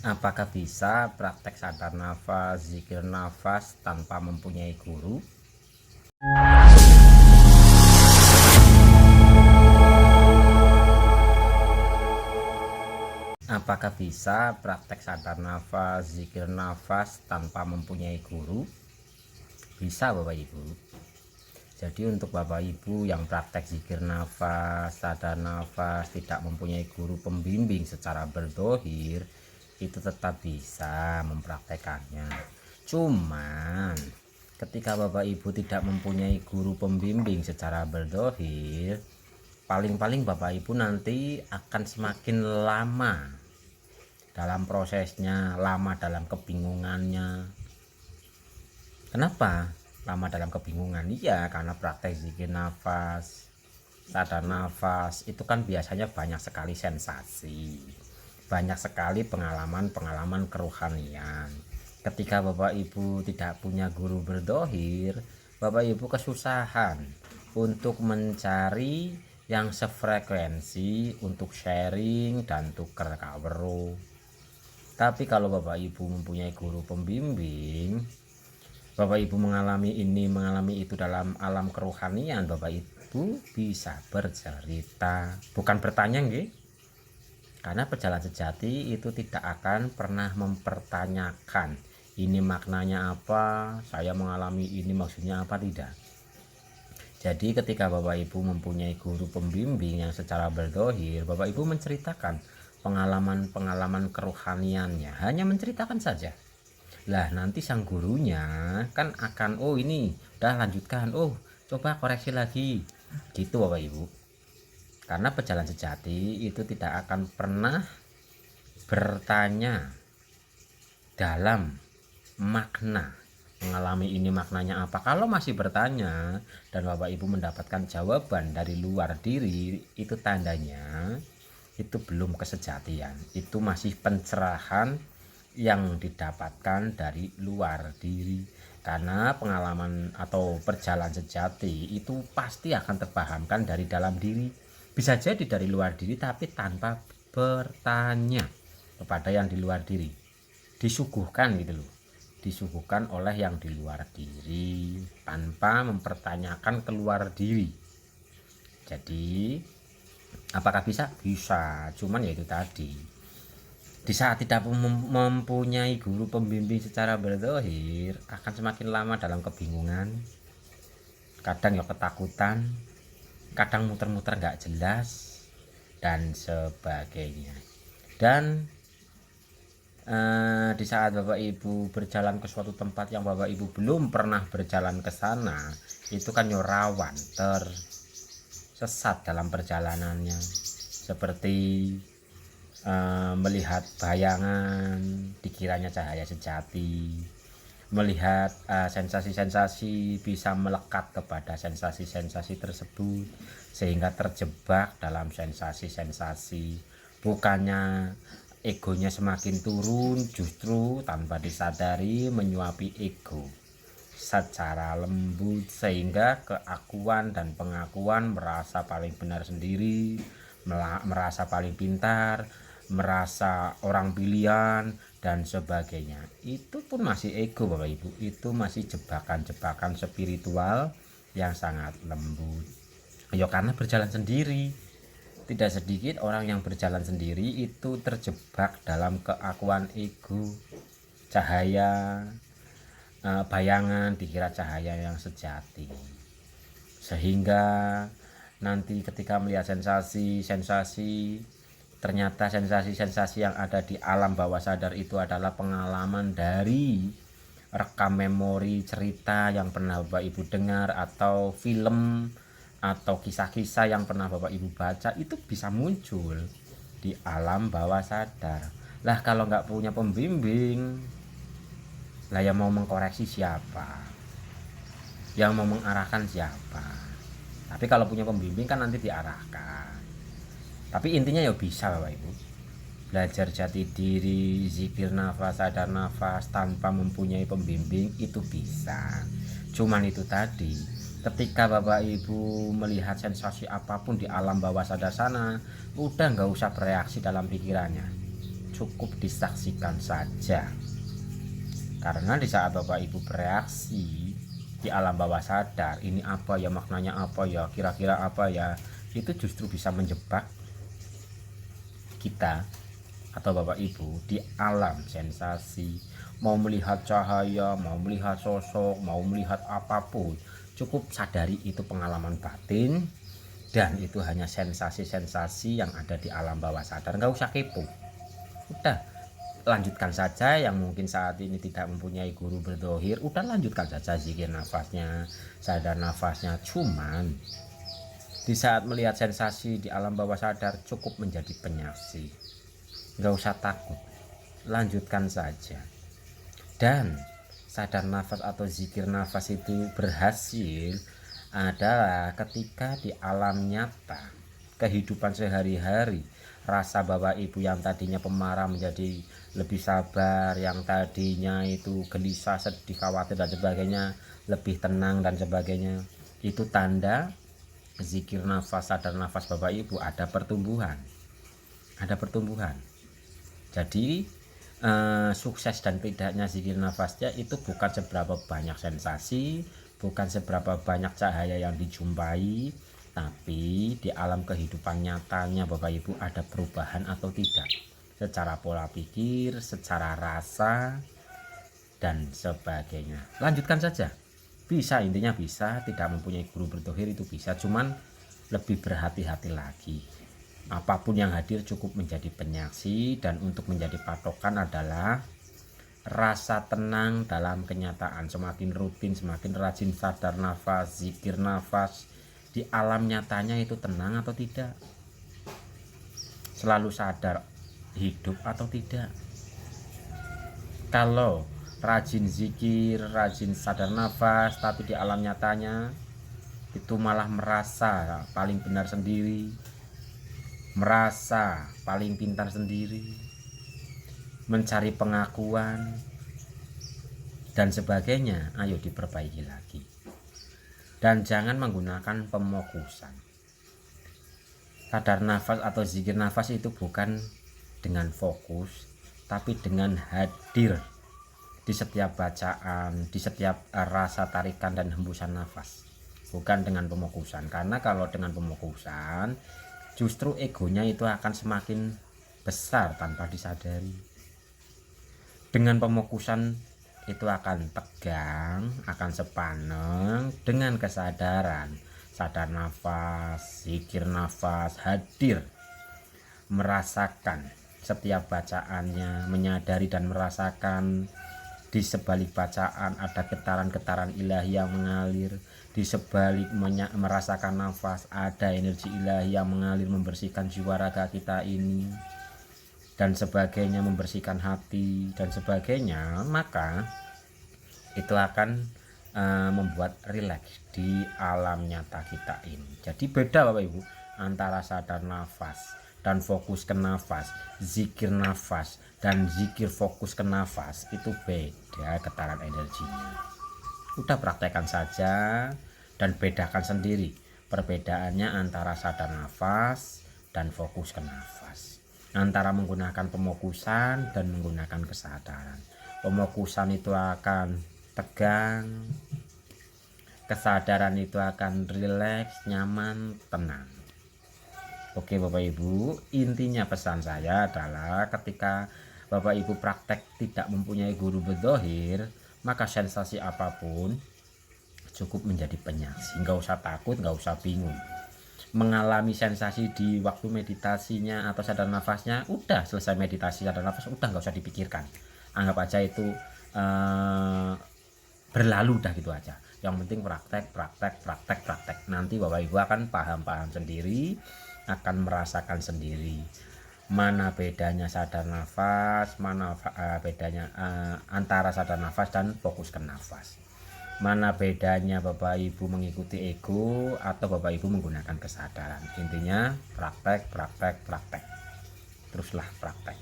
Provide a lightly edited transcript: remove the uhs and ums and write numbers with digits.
Apakah bisa praktek sadar nafas, zikir nafas tanpa mempunyai guru? Apakah bisa praktek sadar nafas, zikir nafas tanpa mempunyai guru? Bisa Bapak Ibu. Jadi untuk Bapak Ibu yang praktek zikir nafas, sadar nafas, tidak mempunyai guru pembimbing secara berdohir, itu tetap bisa mempraktekannya. Cuman ketika Bapak Ibu tidak mempunyai guru pembimbing secara berdohir, paling-paling Bapak Ibu nanti akan semakin lama dalam prosesnya, lama dalam kebingungannya. Kenapa lama dalam kebingungan? Iya, karena praktek zikir nafas, sadar nafas itu kan biasanya banyak sekali sensasi, banyak sekali pengalaman-pengalaman kerohanian. Ketika Bapak Ibu tidak punya guru berdohir, Bapak Ibu kesusahan untuk mencari yang sefrekuensi untuk sharing dan tuker kawero. Tapi kalau Bapak Ibu mempunyai guru pembimbing, Bapak Ibu mengalami ini, mengalami itu dalam alam kerohanian, Bapak Ibu bisa bercerita, bukan bertanya nggih. Karena pejalan sejati itu tidak akan pernah mempertanyakan ini maknanya apa, saya mengalami ini maksudnya apa, tidak. Jadi ketika Bapak Ibu mempunyai guru pembimbing yang secara berdohir, Bapak Ibu menceritakan pengalaman-pengalaman kerohaniannya, hanya menceritakan saja. Lah nanti sang gurunya kan akan, oh ini udah lanjutkan, oh coba koreksi lagi, gitu Bapak Ibu. Karena pejalan sejati itu tidak akan pernah bertanya dalam makna, mengalami ini maknanya apa. Kalau masih bertanya dan Bapak Ibu mendapatkan jawaban dari luar diri, itu tandanya itu belum kesejatian, itu masih pencerahan yang didapatkan dari luar diri. Karena pengalaman atau perjalanan sejati itu pasti akan terpahamkan dari dalam diri, bisa jadi dari luar diri tapi tanpa bertanya kepada yang di luar diri, disuguhkan gitu loh, disuguhkan oleh yang di luar diri tanpa mempertanyakan keluar diri. Jadi apakah bisa? Bisa, cuman ya itu tadi, di saat tidak mempunyai guru pembimbing secara berdohir, akan semakin lama dalam kebingungan, kadang ya ketakutan, kadang muter-muter nggak jelas dan sebagainya. Dan di saat Bapak Ibu berjalan ke suatu tempat yang Bapak Ibu belum pernah berjalan ke sana, itu kan ya rawan tersesat dalam perjalanannya, seperti melihat bayangan dikiranya cahaya sejati, melihat sensasi-sensasi bisa melekat kepada sensasi-sensasi tersebut sehingga terjebak dalam sensasi-sensasi. Bukannya egonya semakin turun, justru tanpa disadari menyuapi ego secara lembut sehingga keakuan dan pengakuan merasa paling benar sendiri, merasa paling pintar, merasa orang pilihan dan sebagainya. Itu pun masih ego Bapak Ibu, itu masih jebakan-jebakan spiritual yang sangat lembut. Ya karena berjalan sendiri, tidak sedikit orang yang berjalan sendiri itu terjebak dalam keakuan ego, cahaya bayangan dikira cahaya yang sejati, sehingga nanti ketika melihat sensasi-sensasi, ternyata sensasi-sensasi yang ada di alam bawah sadar itu adalah pengalaman dari rekam memori cerita yang pernah Bapak Ibu dengar, atau film atau kisah-kisah yang pernah Bapak Ibu baca, itu bisa muncul di alam bawah sadar. Lah kalau nggak punya pembimbing, lah yang mau mengkoreksi siapa, yang mau mengarahkan siapa? Tapi kalau punya pembimbing kan nanti diarahkan. Tapi intinya ya bisa Bapak Ibu, belajar jati diri, zikir nafas, sadar nafas tanpa mempunyai pembimbing itu bisa. Cuman itu tadi, ketika Bapak Ibu melihat sensasi apapun di alam bawah sadar sana, udah nggak usah bereaksi dalam pikirannya, cukup disaksikan saja. Karena di saat Bapak Ibu bereaksi di alam bawah sadar, ini apa ya, maknanya apa ya, kira-kira apa ya, itu justru bisa menjebak kita atau Bapak Ibu di alam sensasi. Mau melihat cahaya, mau melihat sosok, mau melihat apapun, cukup sadari itu pengalaman batin, dan itu hanya sensasi-sensasi yang ada di alam bawah sadar. Nggak usah kepo, udah lanjutkan saja. Yang mungkin saat ini tidak mempunyai guru berdohir, udah lanjutkan saja zikir nafasnya, sadar nafasnya. Cuman di saat melihat sensasi di alam bawah sadar, cukup menjadi penyaksi, nggak usah takut, lanjutkan saja. Dan sadar nafas atau zikir nafas itu berhasil adalah ketika di alam nyata kehidupan sehari-hari, rasa Bapak Ibu yang tadinya pemarah menjadi lebih sabar, yang tadinya itu gelisah, sedih, khawatir dan sebagainya lebih tenang dan sebagainya. Itu tanda zikir nafas, sadar nafas Bapak Ibu ada pertumbuhan, Jadi sukses dan tidaknya zikir nafasnya itu bukan seberapa banyak sensasi, bukan seberapa banyak cahaya yang dijumpai, tapi di alam kehidupan nyatanya Bapak Ibu ada perubahan atau tidak, secara pola pikir, secara rasa dan sebagainya. Lanjutkan saja, bisa, intinya bisa. Tidak mempunyai guru berdohir itu bisa, cuman lebih berhati-hati lagi. Apapun yang hadir cukup menjadi penyaksi, dan untuk menjadi patokan adalah rasa tenang dalam kenyataan. Semakin rutin, semakin rajin sadar nafas, zikir nafas, di alam nyatanya itu tenang atau tidak, selalu sadar hidup atau tidak. Kalau rajin zikir, rajin sadar nafas, tapi di alam nyatanya itu malah merasa paling benar sendiri, merasa paling pintar sendiri, mencari pengakuan dan sebagainya, ayo diperbaiki lagi. Dan jangan menggunakan pemokusan. Sadar nafas atau zikir nafas itu bukan dengan fokus, tapi dengan hadir di setiap bacaan, di setiap rasa tarikan dan hembusan nafas, bukan dengan pemokusan. Karena kalau dengan pemokusan, justru egonya itu akan semakin besar tanpa disadari. Dengan pemokusan itu akan tegang, akan sepaneng. Dengan kesadaran, sadar nafas, zikir nafas, hadir, merasakan setiap bacaannya, menyadari dan merasakan di sebalik bacaan ada getaran-getaran ilahi yang mengalir. Di sebalik merasakan nafas ada energi ilahi yang mengalir, membersihkan jiwa raga kita ini dan sebagainya, membersihkan hati dan sebagainya. Maka itu akan membuat rileks di alam nyata kita ini. Jadi beda Bapak Ibu antara sadar nafas dan fokus ke nafas, zikir nafas dan zikir fokus ke nafas, itu beda getaran energinya. Udah praktekkan saja dan bedakan sendiri perbedaannya antara sadar nafas dan fokus ke nafas, antara menggunakan pemokusan dan menggunakan kesadaran. Pemokusan itu akan tegang, kesadaran itu akan rileks, nyaman, tenang. Oke Bapak Ibu, intinya pesan saya adalah ketika Bapak Ibu praktek tidak mempunyai guru berdohir, maka sensasi apapun cukup menjadi penyaksi. Nggak usah takut, nggak usah bingung. Mengalami sensasi di waktu meditasinya atau sadar nafasnya, udah selesai meditasi sadar nafas, udah nggak usah dipikirkan. Anggap aja itu berlalu, dah gitu aja. Yang penting praktek. Nanti Bapak Ibu akan paham sendiri, akan merasakan sendiri mana bedanya sadar nafas, mana bedanya antara sadar nafas dan fokus ke nafas, mana bedanya Bapak Ibu mengikuti ego atau Bapak Ibu menggunakan kesadaran. Intinya praktek, teruslah praktek.